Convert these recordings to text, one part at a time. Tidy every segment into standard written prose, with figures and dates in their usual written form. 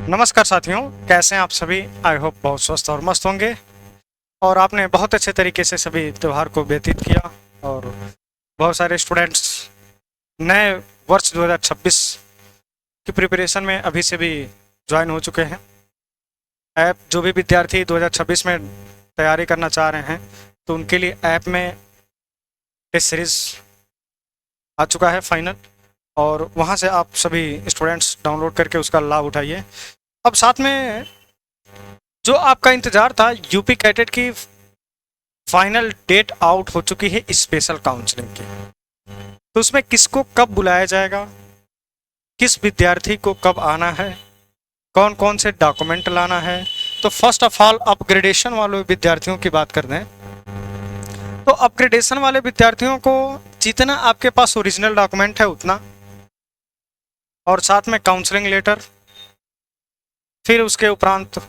नमस्कार साथियों, कैसे हैं आप सभी। आई होप बहुत स्वस्थ और मस्त होंगे और आपने बहुत अच्छे तरीके से सभी त्यौहार को व्यतीत किया। और बहुत सारे स्टूडेंट्स नए वर्ष 2026 की प्रिपरेशन में अभी से भी ज्वाइन हो चुके हैं। ऐप जो भी विद्यार्थी 2026 में तैयारी करना चाह रहे हैं तो उनके लिए ऐप में टेस्ट सीरीज आ चुका है फाइनल, और वहाँ से आप सभी स्टूडेंट्स डाउनलोड करके उसका लाभ उठाइए। अब साथ में जो आपका इंतजार था, यूपी कैडेट की फाइनल डेट आउट हो चुकी है स्पेशल काउंसलिंग की। तो उसमें किसको कब बुलाया जाएगा, किस विद्यार्थी को कब आना है, कौन कौन से डॉक्यूमेंट लाना है। तो फर्स्ट ऑफ ऑल अपग्रेडेशन वाले विद्यार्थियों की बात करते हैं। तो अपग्रेडेशन वाले विद्यार्थियों को जितना आपके पास ओरिजिनल डॉक्यूमेंट है उतना, और साथ में काउंसलिंग लेटर, फिर उसके उपरांत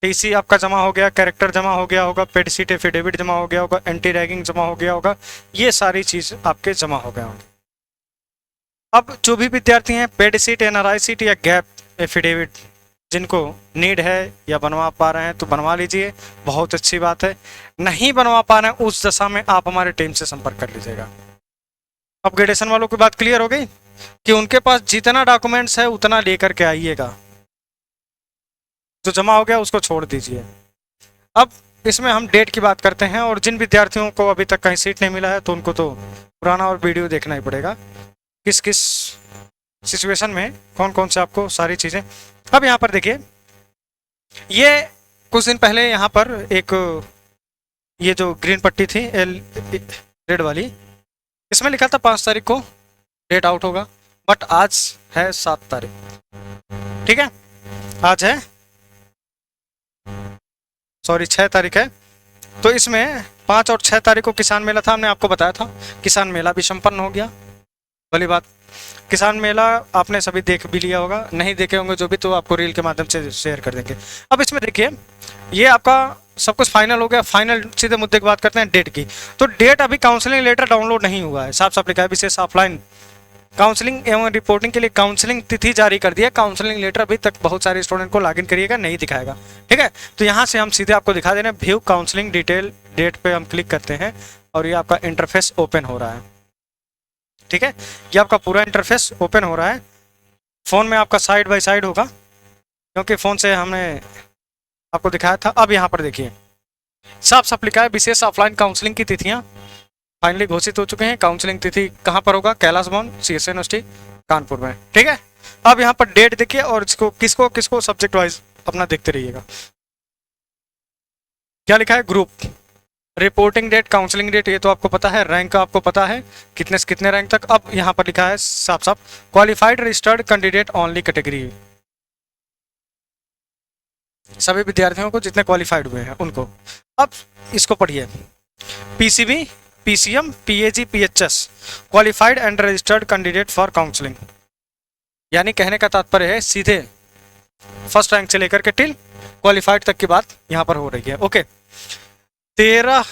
टीसी आपका जमा हो गया, कैरेक्टर जमा हो गया होगा, पेड सीट एफिडेविट जमा हो गया होगा, एंटी रैगिंग जमा हो गया होगा, ये सारी चीज आपके जमा हो गया होंगे। अब जो भी विद्यार्थी हैं पेड सीट, एनआरआई सीट या गैप एफिडेविट जिनको नीड है या बनवा पा रहे हैं तो बनवा लीजिए, बहुत अच्छी बात है। नहीं बनवा पा रहे हैं उस दशा में आप हमारे टीम से संपर्क कर लीजिएगा। अपग्रेडेशन वालों की बात क्लियर हो गई कि उनके पास जितना डॉक्यूमेंट्स है उतना लेकर के आइएगा, जो जमा हो गया उसको छोड़ दीजिए। अब इसमें हम डेट की बात करते हैं, और जिन विद्यार्थियों को अभी तक कहीं सीट नहीं मिला है तो उनको तो पुराना और वीडियो देखना ही पड़ेगा, किस किस सिचुएशन में कौन कौन से आपको सारी चीज़ें। अब यहाँ पर देखिए, ये कुछ दिन पहले यहाँ पर एक ये जो ग्रीन पट्टी थी रेड वाली, इसमें लिखा था 5 तारीख को डेट आउट होगा, बट आज है 7 तारीख। ठीक है, आज है सॉरी 6 तारीख है। तो इसमें 5 और 6 तारीख को किसान मेला था, हमने आपको बताया था। किसान मेला भी संपन्न हो गया, भली बात। किसान मेला आपने सभी देख भी लिया होगा, नहीं देखे होंगे जो भी तो आपको रील के माध्यम से शेयर कर देंगे। अब इसमें देखिए, ये आपका सब कुछ फाइनल हो गया। फाइनल सीधे मुद्दे की बात करते हैं, डेट की। तो डेट अभी काउंसलिंग लेटर डाउनलोड नहीं हुआ है, साफ साफ लिखा है विशेष ऑफलाइन काउंसलिंग एवं रिपोर्टिंग के लिए काउंसलिंग तिथि जारी कर दिया। काउंसलिंग लेटर अभी तक बहुत सारे स्टूडेंट को लॉगिन करिएगा नहीं दिखाएगा। ठीक है, तो यहाँ से हम सीधे आपको दिखा दे रहे हैं, व्यू काउंसलिंग डिटेल डेट पे हम क्लिक करते हैं और ये आपका इंटरफेस ओपन हो रहा है। ठीक है, ये आपका पूरा इंटरफेस ओपन हो रहा है। फ़ोन में आपका साइड बाय साइड होगा, क्योंकि फ़ोन से हमने आपको दिखाया था। अब यहाँ पर देखिए, साफ साफ लिखा है विशेष ऑफलाइन काउंसलिंग की तिथियाँ फाइनली घोषित हो चुके हैं। काउंसलिंग तिथि कहाँ पर होगा? कैलाश भवन CSA यूनिवर्सिटी कानपुर में। ठीक है, अब यहाँ पर डेट देखिए और इसको किसको किसको सब्जेक्ट वाइज अपना देखते रहिएगा। क्या लिखा है? Group, reporting date, counselling date ये तो आपको पता है, रैंक का आपको पता है कितने से कितने रैंक तक। अब यहाँ पर लिखा है साफ साफ qualified registered candidate only category, सभी विद्यार्थियों को जितने क्वालिफाइड हुए हैं उनको। अब इसको पढ़िए, PCB PCM PAG PHS qualified and registered candidate for counselling, यानी कहने का तात्पर्य है सीधे फर्स्ट रैंक से लेकर के टिल क्वालिफाइड तक की बात यहाँ पर हो रही है। ओके, 13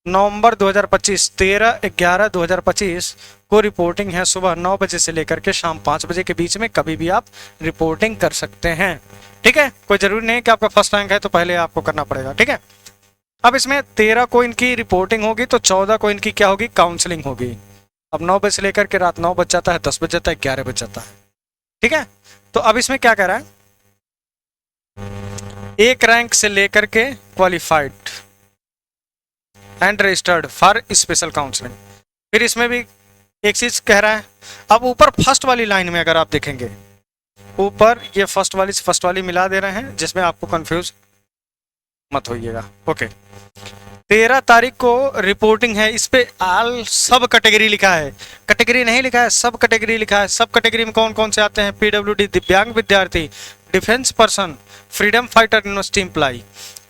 नवंबर 2025, 13/11/2025 को रिपोर्टिंग है। सुबह 9 बजे से लेकर के शाम 5 बजे के बीच में कभी भी आप रिपोर्टिंग कर सकते हैं। ठीक है, कोई जरूरी नहीं कि आपका फर्स्ट रैंक है तो पहले आपको करना पड़ेगा। ठीक है, अब इसमें 13 को इनकी रिपोर्टिंग होगी तो 14 को इनकी क्या होगी? काउंसलिंग होगी। अब 9 बजे से लेकर के रात 9 बज जाता है, 10 बज जाता है, 11 बज जाता है। ठीक है, तो अब इसमें क्या कह रहा है? 1 रैंक से लेकर के qualified and registered for special counselling. फिर इसमें भी एक चीज कह रहा है। अब ऊपर फर्स्ट वाली लाइन में अगर आप देखेंगे, ऊपर ये फर्स्ट वाली मिला दे रहे हैं, जिसमें आपको कंफ्यूज मत होइएगा। ओके, 13 तारीख को रिपोर्टिंग है। इस पे ऑल सब कैटेगरी लिखा है, कैटेगरी नहीं लिखा है, सब कैटेगरी लिखा है। सब कैटेगरी में कौन कौन से आते हैं? PWD दिव्यांग विद्यार्थी, defence person, freedom fighter, university employ.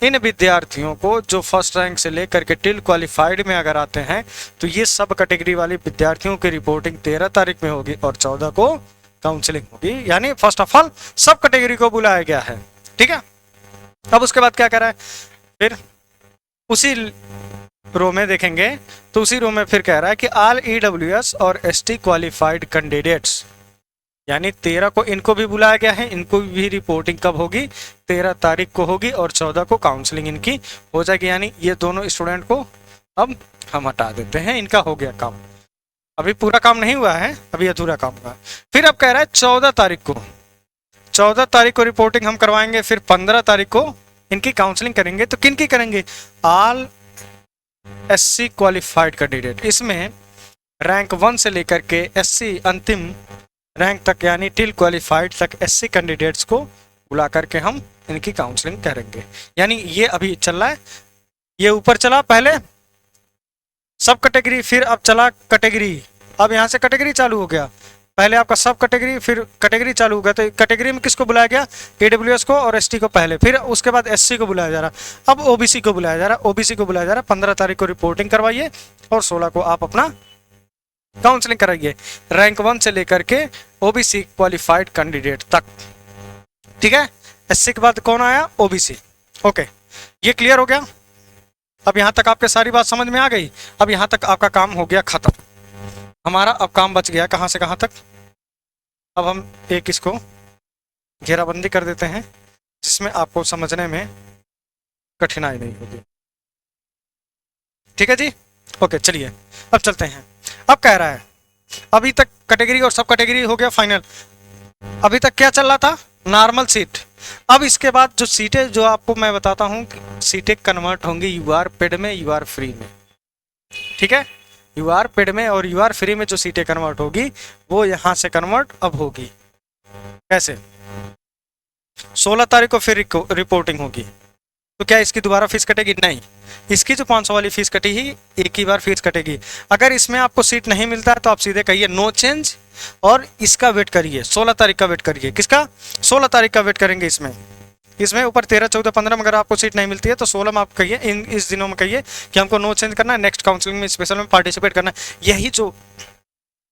इन विद्यार्थियों को जो फर्स्ट रैंक से लेकर के टिल क्वालिफाइड में अगर आते हैं तो ये सब कैटेगरी वाले विद्यार्थियों की रिपोर्टिंग 13 तारीख में होगी और 14 को काउंसलिंग होगी। यानी फर्स्ट ऑफ ऑल सब कैटेगरी को बुलाया गया है। ठीक है, अब उसके बाद क्या कह रहा है? फिर उसी रो में देखेंगे तो उसी रो में फिर कह रहा है कि ऑल EWS और ST क्वालिफाइड कैंडिडेट्स यानी 13 को इनको भी बुलाया गया है, इनको भी रिपोर्टिंग कब होगी, 13 तारीख को होगी, और 14 को काउंसलिंग इनकी हो जाएगी। यानी ये दोनों स्टूडेंट को अब हम हटा देते हैं, इनका हो गया काम। अभी पूरा काम नहीं हुआ है, अभी अधूरा काम हुआ है। फिर अब कह रहा है 14 तारीख को, 14 तारीख को रिपोर्टिंग हम करवाएंगे, फिर 15 तारीख को इनकी काउंसलिंग करेंगे। तो किन की करेंगे, ऑल एससी क्वालिफाइड कैंडिडेट। इसमें रैंक 1 से लेकर के एससी अंतिम रैंक तक यानी टिल क्वालिफाइड तक एससी कैंडिडेट्स को बुला करके हम इनकी काउंसलिंग करेंगे। यानी ये अभी चल रहा है, ये ऊपर चला पहले सब कैटेगरी, फिर अब चला कैटेगरी, अब यहाँ से कैटेगरी चालू हो गया। पहले आपका सब कैटेगरी, फिर कैटेगरी चालू हो गया। तो कैटेगरी में किसको बुलाया गया, ईडब्ल्यूएस को और एसटी को पहले, फिर उसके बाद एससी को बुलाया जा रहा, अब ओबीसी को बुलाया जा रहा, ओबीसी को बुलाया जा रहा। 15 तारीख को रिपोर्टिंग करवाइए और 16 को आप अपना काउंसलिंग कराइए, रैंक 1 से लेकर के ओबीसी क्वालिफाइड कैंडिडेट तक। ठीक है, एससी के बाद कौन आया, ओबीसी। ओके, ये क्लियर हो गया। अब यहां तक आपके सारी बात समझ में आ गई। अब यहां तक आपका काम हो गया खत्म, हमारा अब काम बच गया कहां से कहां तक। अब हम एक इसको घेराबंदी कर देते हैं जिसमें आपको समझने में कठिनाई नहीं होगी। ठीक है जी, ओके चलिए अब चलते हैं। अब कह रहा है अभी तक कैटेगरी और सब कैटेगरी हो गया फाइनल। अभी तक क्या चल रहा था, नॉर्मल सीट। अब इसके बाद जो सीटें जो आपको मैं बताता हूँ, सीटें कन्वर्ट होंगी यूआर पेड में, यूआर फ्री में। ठीक है, यूआर पेड में और यूआर फ्री में जो सीटें कन्वर्ट होगी वो यहां से कन्वर्ट अब होगी। कैसे, 16 तारीख को फिर रिपोर्टिंग होगी। तो क्या इसकी दोबारा फीस कटेगी, नहीं। इसकी जो 500 वाली फीस कटी ही, एक ही बार फीस कटेगी। अगर इसमें आपको सीट नहीं मिलता है तो आप सीधे कहिए नो चेंज, और इसका वेट करिए, 16 तारीख का वेट करिए। किसका, 16 तारीख का वेट करेंगे। इसमें ऊपर 13, 14, 15 में अगर आपको सीट नहीं मिलती है तो 16 में आप कहिए, इस दिनों में कहिए कि हमको नो चेंज करना है, नेक्स्ट काउंसलिंग में स्पेशल में पार्टिसिपेट करना है। यही जो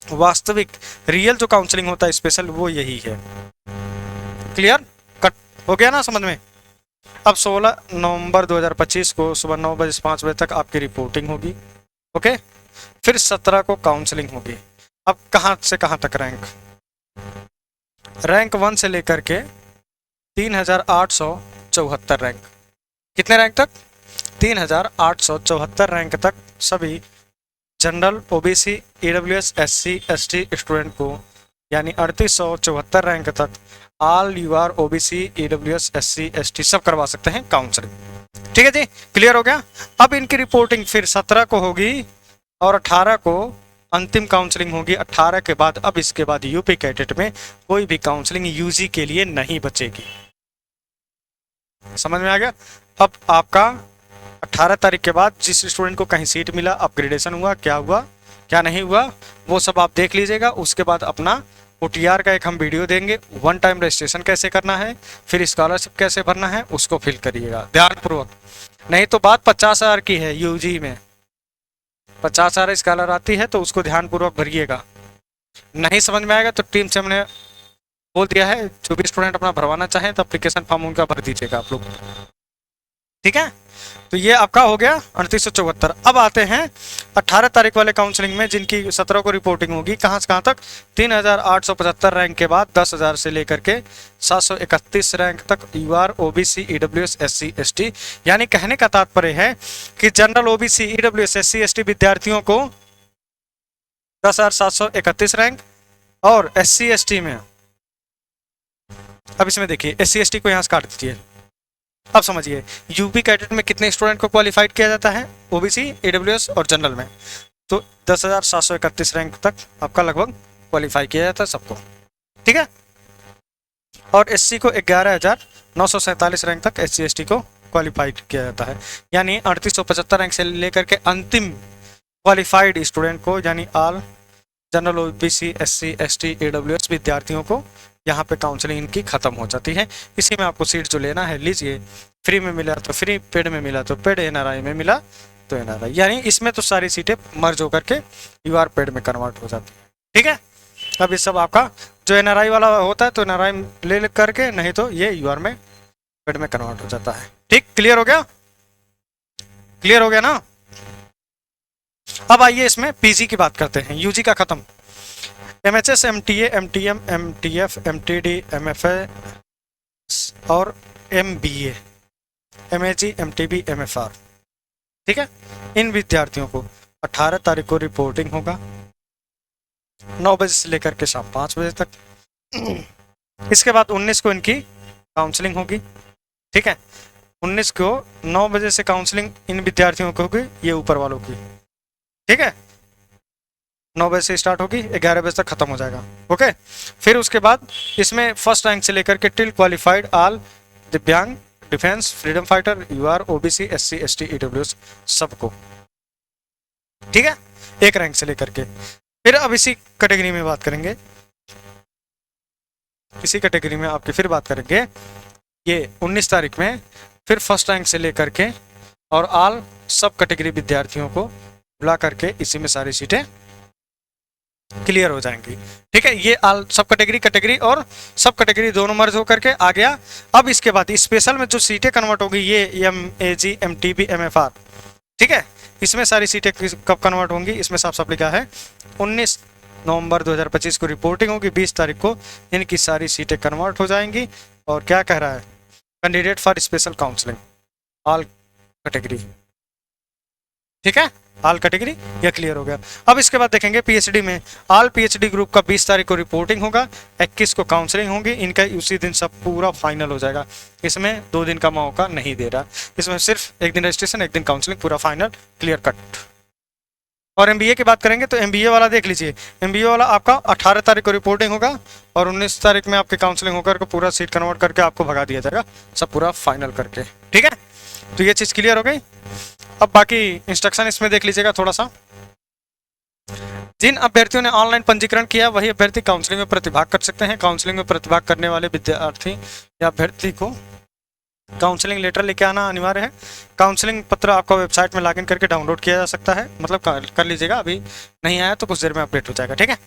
वास्तविक रियल जो काउंसलिंग होता है स्पेशल, वो यही है। क्लियर कट हो गया ना समझ में। अब 16 नवंबर 2025 को सुबह 9 बजे से 5 बजे तक आपकी रिपोर्टिंग होगी। ओके, फिर 17 को काउंसलिंग होगी। अब कहां से कहां तक रैंक 1 से लेकर के 3874 रैंक, कितने रैंक तक, 3874 रैंक तक सभी general, OBC, EWS, SC, ST student को, यानी 3874 रैंक तक all UR, OBC, EWS, SC, ST सब करवा सकते हैं काउंसलिंग। ठीक है जी, क्लियर हो गया। अब इनकी रिपोर्टिंग फिर 17 को होगी और 18 को अंतिम काउंसलिंग होगी। 18 के बाद अब इसके बाद यूपी कैडेट में कोई भी काउंसलिंग यूजी के लिए नहीं बचेगी। समझ में आ गया। अब आपका 18 तारीख के बाद जिस स्टूडेंट को कहीं सीट मिला, अपग्रेडेशन हुआ, क्या हुआ क्या नहीं हुआ, वो सब आप देख लीजिएगा। उसके बाद अपना ओटीआर का एक हम वीडियो देंगे, 1 टाइम रजिस्ट्रेशन कैसे करना है, फिर स्कॉलरशिप कैसे भरना है, उसको फिल करिएगा ध्यानपूर्वक। नहीं तो बात 50,000 की है, यूजी में 50,000 स्कॉलर आती है तो उसको ध्यानपूर्वक भरिएगा। नहीं समझ में आएगा तो टीम से हमने बोल दिया है, जो भी स्टूडेंट अपना भरवाना चाहें तो एप्लीकेशन फॉर्म उनका भर दीजिएगा आप लोग। ठीक है, तो ये आपका हो गया 3874। अब आते हैं 18 तारीख वाले काउंसलिंग में, जिनकी 17 को रिपोर्टिंग होगी। कहाँ से कहाँ तक, 3875 रैंक के बाद 10,000 से लेकर के 731 रैंक तक UR, OBC, EWS, SC, ST. यानी कहने का तात्पर्य है कि general, OBC, EWS, SC, ST विद्यार्थियों को 10,731 रैंक, और एससी एसटी में, अब इसमें देखिए एससी एसटी को यहाँ से काट दीजिए। अब समझिए यूपी कैडेट में कितने स्टूडेंट को क्वालिफाइड किया जाता है, ओबीसी, ईडब्ल्यूएस और जनरल में, तो 10,731 रैंक तक आपका लगभग क्वालिफाई किया जाता है सबको। ठीक है, और एससी को 11,947 रैंक तक एससी एसटी को क्वालिफाइड किया जाता है। यानी 3875 रैंक से लेकर के अंतिम क्वालिफाइड स्टूडेंट को, यानी all general, OBC, SC, ST, EWS विद्यार्थियों को यहाँ पे काउंसलिंग इनकी खत्म हो जाती है। इसी में आपको सीट जो लेना है लीजिए, फ्री में मिला तो फ्री, पेड में मिला तो पेड, एनआरआई में मिला तो एनआरआई। यानी इसमें तो सारी सीटें मर्ज होकर के यूआर पेड में कन्वर्ट हो जाती है। ठीक है, अब ये सब आपका जो एनआरआई वाला होता है तो एनआरआई ले करके, नहीं तो ये यूआर में पेड में कन्वर्ट हो जाता है। ठीक, क्लियर हो गया, क्लियर हो गया ना। अब आइए इसमें पीजी की बात करते हैं, यूजी का खत्म। MHS, MTA, MTM, MTF, MTD, MFA और MBA, MAG, MTB, MFR। ठीक है, इन विद्यार्थियों को 18 तारीख को रिपोर्टिंग होगा 9 बजे से लेकर के शाम 5 बजे तक। इसके बाद 19 को इनकी काउंसलिंग होगी। ठीक है, 19 को 9 बजे से काउंसलिंग इन विद्यार्थियों को होगी, ये ऊपर वालों की। ठीक है, 9 बजे से स्टार्ट होगी, 11 बजे तक खत्म हो जाएगा। ओके, फिर उसके बाद इसमें फर्स्ट रैंक से लेकर के टिल क्वालिफाइड ऑल दिव्यांग, defence, freedom fighter, UR, OBC, SC, ST, EWS सबको। ठीक है, एक रैंक से लेकर के। फिर अब इसी कैटेगरी में बात करेंगे, इसी कैटेगरी में आपकी फिर बात करेंगे ये 19 तारीख में। फिर फर्स्ट रैंक से लेकर के और ऑल सब कैटेगरी विद्यार्थियों को बुला करके इसी में सारी सीटें क्लियर हो जाएंगी। ठीक है, ये ऑल सब कैटेगरी और सब कैटेगरी दोनों मर्ज होकर के आ गया। अब इसके बाद स्पेशल में जो सीटें कन्वर्ट होगी ये MAG, MTB, MFR। ठीक है, इसमें सारी सीटें कब कन्वर्ट होंगी, इसमें साफ साफ लिखा है 19 नवंबर 2025 को रिपोर्टिंग होगी, 20 तारीख को इनकी सारी सीटें कन्वर्ट हो जाएंगी। और क्या कह रहा है, candidate for special counselling all category. ठीक है, ऑल कैटेगरी ये क्लियर हो गया। अब इसके बाद देखेंगे पीएचडी में, ऑल पीएचडी ग्रुप का 20 तारीख को रिपोर्टिंग होगा, 21 को काउंसलिंग होगी, इनका उसी दिन सब पूरा फाइनल हो जाएगा। इसमें 2 दिन का मौका नहीं दे रहा, इसमें सिर्फ 1 दिन रजिस्ट्रेशन, 1 दिन काउंसलिंग, पूरा फाइनल क्लियर कट। और एमबीए की बात करेंगे तो एमबीए वाला देख लीजिए, एमबीए वाला आपका 18 तारीख को रिपोर्टिंग होगा और 19 तारीख में आपकी काउंसलिंग होकर के पूरा सीट कन्वर्ट करके आपको भगा दिया जाएगा, सब पूरा फाइनल करके। ठीक है, तो ये चीज़ क्लियर हो गई। अब बाकी इंस्ट्रक्शन इसमें देख लीजिएगा थोड़ा सा। जिन अभ्यर्थियों ने ऑनलाइन पंजीकरण किया वही अभ्यर्थी काउंसलिंग में प्रतिभाग कर सकते हैं। काउंसलिंग में प्रतिभाग करने वाले विद्यार्थी या अभ्यर्थी को काउंसलिंग लेटर लेके आना अनिवार्य है। काउंसलिंग पत्र आपका वेबसाइट में लॉगिन करके डाउनलोड किया जा सकता है, मतलब कर लीजिएगा, अभी नहीं आया तो कुछ देर में अपडेट हो जाएगा। ठीक है,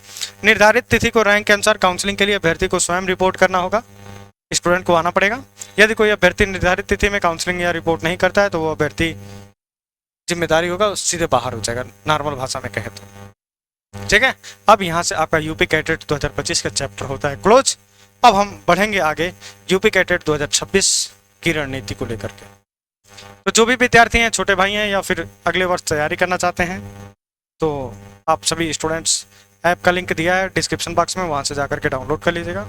निर्धारित तिथि को रैंक के अनुसार काउंसलिंग के लिए अभ्यर्थी को स्वयं रिपोर्ट करना होगा, स्टूडेंट को आना पड़ेगा। यदि कोई अभ्यर्थी निर्धारित तिथि में काउंसलिंग या रिपोर्ट नहीं करता है तो वो अभ्यर्थी जिम्मेदारी होगा सीधे बाहर हो जाएगा, नॉर्मल भाषा में कहे तो। ठीक है, अब यहाँ से आपका यूपी कैडेट 2025 का चैप्टर होता है क्लोज। अब हम बढ़ेंगे आगे यूपी कैडेट 2026 की रणनीति को लेकर के। तो जो भी विद्यार्थी हैं, छोटे भाई हैं या फिर अगले वर्ष तैयारी करना चाहते हैं, तो आप सभी स्टूडेंट्स ऐप का लिंक दिया है डिस्क्रिप्शन बॉक्स में, वहाँ से जाकर के डाउनलोड कर लीजिएगा।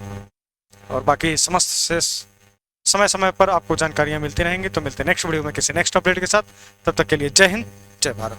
और बाकी समस्त से समय समय पर आपको जानकारियाँ मिलती रहेंगी। तो मिलते हैं नेक्स्ट वीडियो में किसी नेक्स्ट अपडेट के साथ, तब तक के लिए जय हिंद, जय भारत।